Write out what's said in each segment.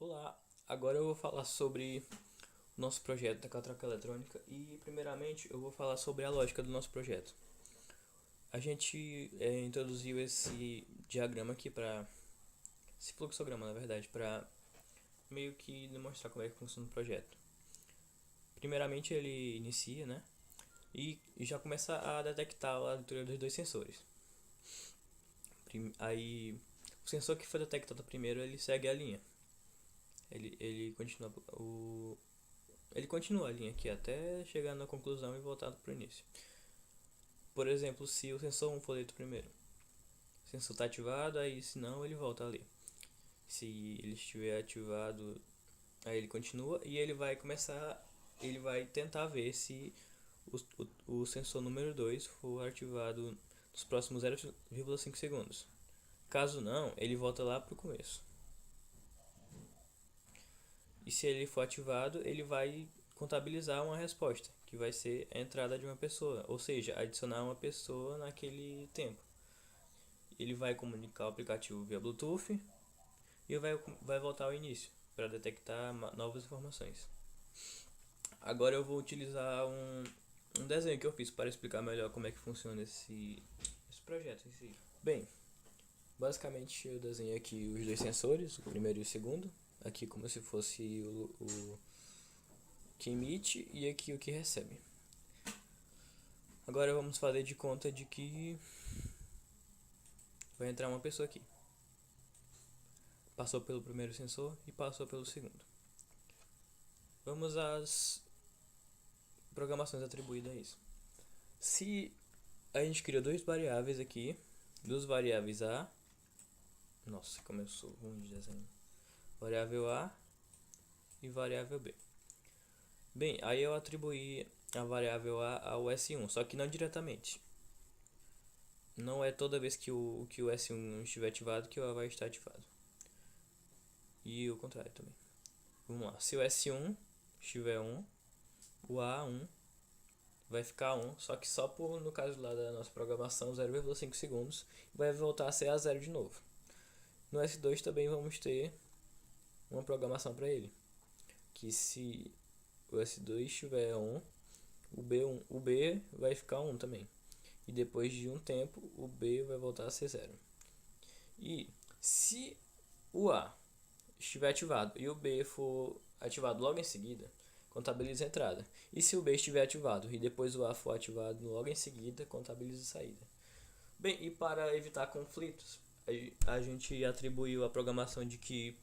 Olá, agora eu vou falar sobre o nosso projeto da catraca eletrônica e primeiramente eu vou falar sobre a lógica do nosso projeto. A gente introduziu esse diagrama aqui esse fluxograma na verdade, para meio que demonstrar como é que funciona o projeto. Primeiramente ele inicia, né? E já começa a detectar a leitura dos dois sensores. Aí o sensor que foi detectado primeiro ele segue a linha. Ele continua ele continua a linha aqui até chegar na conclusão e voltar para o início. Por exemplo, se o sensor 1 for lido primeiro, o sensor está ativado, aí se não ele volta ali. Se ele estiver ativado, aí ele continua e ele vai tentar ver se o sensor número 2 for ativado nos próximos 0,5 segundos. Caso não, ele volta lá para o começo. E se ele for ativado, ele vai contabilizar uma resposta, que vai ser a entrada de uma pessoa, ou seja, adicionar uma pessoa naquele tempo. Ele vai comunicar o aplicativo via Bluetooth e vai voltar ao início para detectar novas informações. Agora eu vou utilizar um desenho que eu fiz para explicar melhor como é que funciona esse projeto em si. Bem, basicamente eu desenhei aqui os dois sensores, o primeiro e o segundo, aqui como se fosse o que emite e aqui o que recebe. Agora vamos fazer de conta de que vai entrar uma pessoa aqui. Passou pelo primeiro sensor e passou pelo segundo. Vamos às programações atribuídas a isso. Se a gente cria duas variáveis aqui, duas variáveis A, nossa, começou ruim de desenho. Variável A e variável B. Bem, aí eu atribuí a variável A ao S1, só que não diretamente. Não é toda vez que o S1 estiver ativado que o A vai estar ativado. E o contrário também. Vamos lá, se o S1 estiver 1, o A1 vai ficar 1, só que só por, no caso lá da nossa programação, 0,5 segundos, vai voltar a ser a 0 de novo. No S2 também vamos ter uma programação para ele, que se o S2 estiver 1, o B vai ficar 1 também. E depois de um tempo, o B vai voltar a ser 0. E se o A estiver ativado e o B for ativado logo em seguida, contabiliza a entrada. E se o B estiver ativado e depois o A for ativado logo em seguida, contabiliza a saída. Bem, e para evitar conflitos, a gente atribuiu a programação de que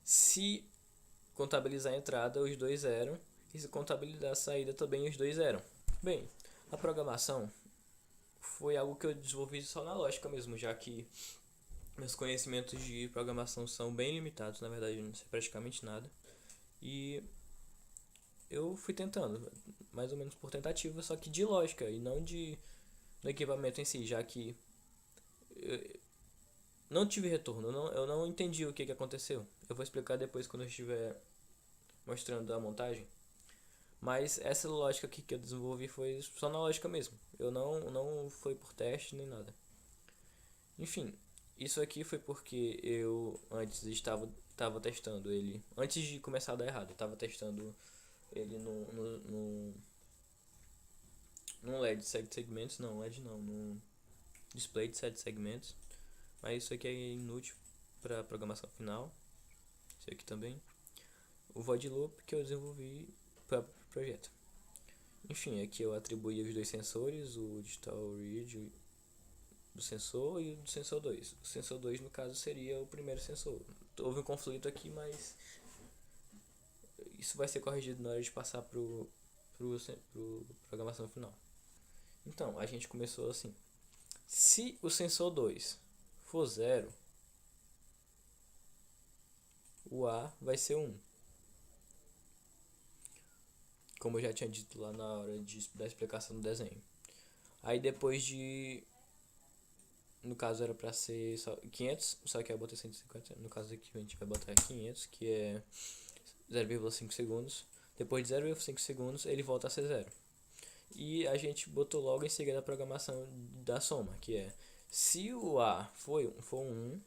se contabilizar a entrada, os dois eram, e se contabilizar a saída também, os dois eram. Bem, a programação foi algo que eu desenvolvi só na lógica mesmo, já que meus conhecimentos de programação são bem limitados, na verdade eu não sei praticamente nada. E eu fui tentando, mais ou menos por tentativa, só que de lógica e não do equipamento em si, já que eu não tive retorno, eu não entendi o que aconteceu. Eu vou explicar depois quando eu estiver mostrando a montagem. Mas essa lógica aqui que eu desenvolvi foi só na lógica mesmo. Eu não foi por teste nem nada. Enfim, isso aqui foi porque eu antes estava testando ele. Antes de começar a dar errado, eu estava testando ele num LED de 7 segmentos. Não, LED não, num display de 7 segmentos. Mas isso aqui é inútil para programação final. Isso aqui também. O void loop que eu desenvolvi para o projeto. Enfim, aqui eu atribuí os dois sensores, o digital read do sensor e o do sensor 2. O sensor 2 no caso seria o primeiro sensor. Houve um conflito aqui, mas isso vai ser corrigido na hora de passar pro programação final. Então, a gente começou assim. Se o sensor 2 for 0, o A vai ser 1. Como eu já tinha dito lá na hora da explicação do desenho. Aí depois de... No caso era pra ser só 500, só que eu botei 150. No caso aqui a gente vai botar 500, que é 0,5 segundos. Depois de 0,5 segundos ele volta a ser 0. E a gente botou logo em seguida a programação da soma, que é se o A for 1,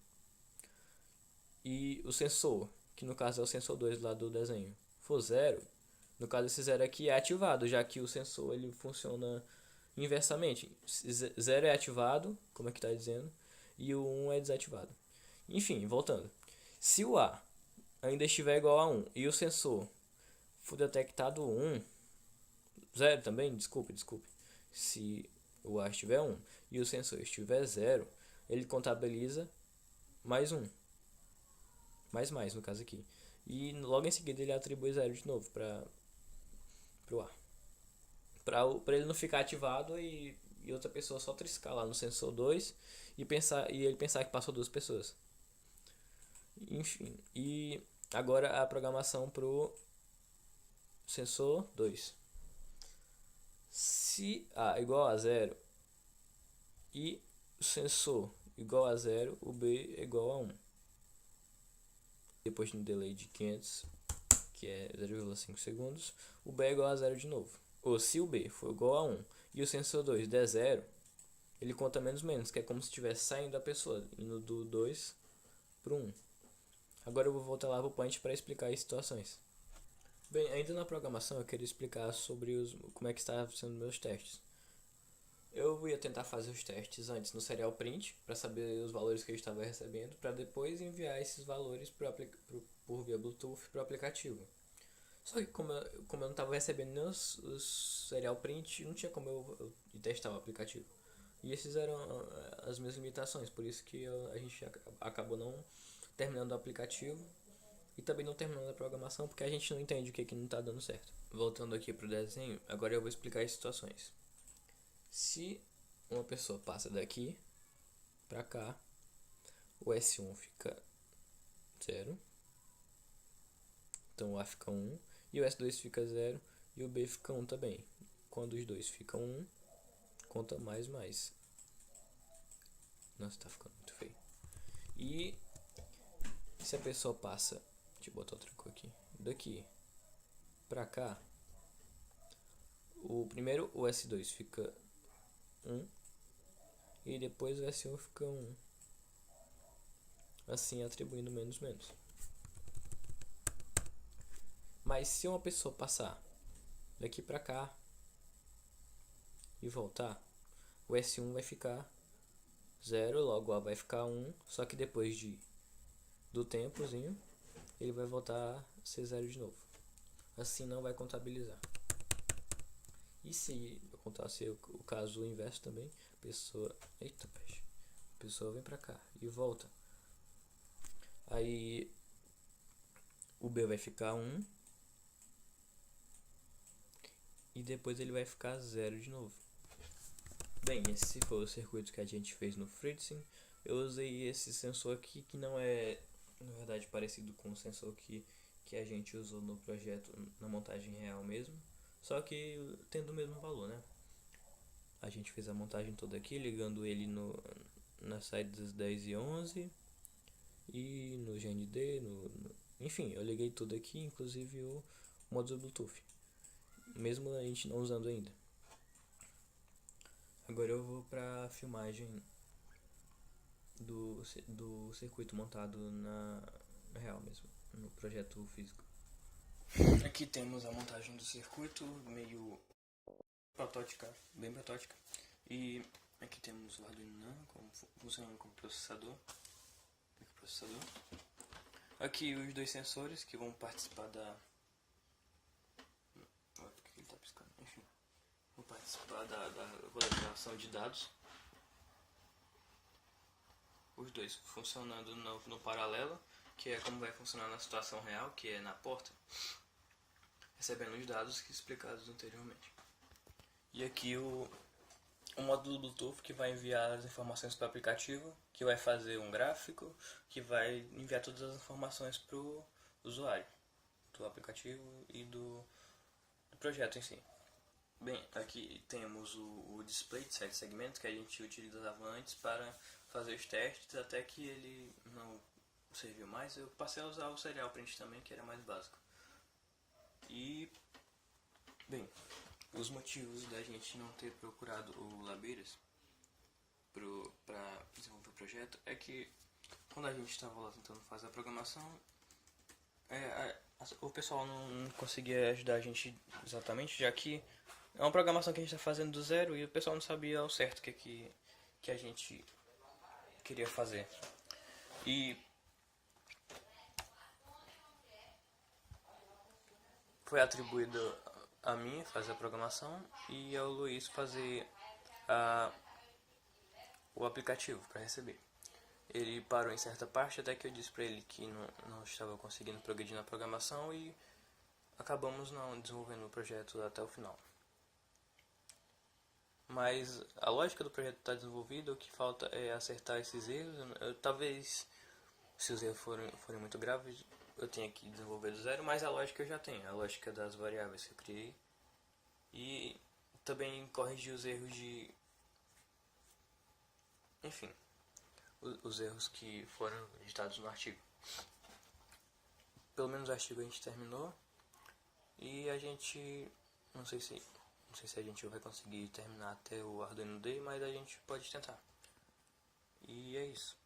e o sensor, que no caso é o sensor 2 lá do desenho, for 0, no caso esse 0 aqui é ativado, já que o sensor ele funciona inversamente. 0 é ativado, como é que está dizendo, e o 1 é desativado. Enfim, voltando. Se o A ainda estiver igual a 1 e o sensor for detectado 1, 0 também, desculpe. Se o A estiver 1 e o sensor estiver 0, ele contabiliza mais 1. Mais no caso aqui. E logo em seguida ele atribui 0 de novo para o A. Para ele não ficar ativado e outra pessoa só triscar lá no sensor 2 e ele pensar que passou duas pessoas. Enfim, e agora a programação pro sensor 2. Se A igual a 0 e o sensor igual a 0, o B é igual a 1. Depois de um delay de 500, que é 0,5 segundos, o B é igual a 0 de novo. Ou se o B for igual a 1 e o sensor 2 der 0, ele conta menos, que é como se estivesse saindo da pessoa, indo do 2 para o 1. Agora eu vou voltar lá para o point para explicar as situações. Bem, ainda na programação eu queria explicar sobre como é que está sendo meus testes. Eu ia tentar fazer os testes antes no serial print para saber os valores que eu estava recebendo, para depois enviar esses valores por via Bluetooth para o aplicativo. Só que como eu não estava recebendo nem os serial print, não tinha como eu testar o aplicativo. E esses eram as minhas limitações, por isso que a gente acabou não terminando o aplicativo e também não terminando a programação, porque a gente não entende o que não está dando certo. Voltando aqui para o desenho, agora eu vou explicar as situações. Se uma pessoa passa daqui para cá, o S1 fica 0, então o A fica 1, e o S2 fica 0 e o B fica 1 também. Quando os dois ficam 1, conta mais. Nossa, tá ficando muito feio. E se a pessoa passa, deixa eu botar outra cor aqui, daqui pra cá, primeiro o S2 fica 1 e depois o S1 fica 1, assim atribuindo menos. Mas se uma pessoa passar daqui pra cá e voltar, o S1 vai ficar 0, logo o A vai ficar 1, só que depois do tempozinho ele vai voltar a ser 0 de novo. Assim não vai contabilizar. E se acontecer o caso inverso também, a pessoa vem pra cá e volta. Aí o B vai ficar 1 e depois ele vai ficar 0 de novo. Bem, esse foi o circuito que a gente fez no FreeSync. Eu usei esse sensor aqui que não é, na verdade, parecido com o sensor que a gente usou no projeto, na montagem real mesmo, só que tendo o mesmo valor, né? A gente fez a montagem toda aqui, ligando ele nas saídas 10 e 11 e no GND, enfim, eu liguei tudo aqui, inclusive o módulo Bluetooth, mesmo a gente não usando ainda. Agora eu vou para a filmagem do circuito montado na real mesmo, no projeto físico. Aqui temos a montagem do circuito, meio protótica, bem protótica. E aqui temos o Arduino Nano funcionando como processador. Aqui os dois sensores que vão participar da... Por que ele tá piscando? Enfim, vão participar da coletação de dados. Os dois funcionando no paralelo, que é como vai funcionar na situação real, que é na porta, recebendo os dados que explicados anteriormente. E aqui o módulo Bluetooth que vai enviar as informações para o aplicativo, que vai fazer um gráfico, que vai enviar todas as informações para o usuário do aplicativo e do projeto em si. Bem, aqui temos o display de 7 segmentos que a gente utilizava antes para fazer os testes, até que ele não serviu mais. Eu passei a usar o serial print também, que era mais básico. E, bem, os motivos da gente não ter procurado o Labeiras para desenvolver o projeto é que quando a gente estava lá tentando fazer a programação, o pessoal não conseguia ajudar a gente exatamente, já que é uma programação que a gente está fazendo do zero e o pessoal não sabia ao certo o que a gente queria fazer. E foi atribuído a mim fazer a programação e ao Luiz fazer o aplicativo para receber. Ele parou em certa parte até que eu disse para ele que não estava conseguindo progredir na programação e acabamos não desenvolvendo o projeto até o final. Mas a lógica do projeto está desenvolvida, o que falta é acertar esses erros. Talvez, se os erros forem muito graves, eu tenha que desenvolver do zero, mas a lógica eu já tenho, a lógica das variáveis que eu criei. E também corrigir os erros de... Enfim, os erros que foram digitados no artigo. Pelo menos o artigo a gente terminou. E a gente... Não sei se a gente vai conseguir terminar até o Arduino Day, mas a gente pode tentar. E é isso.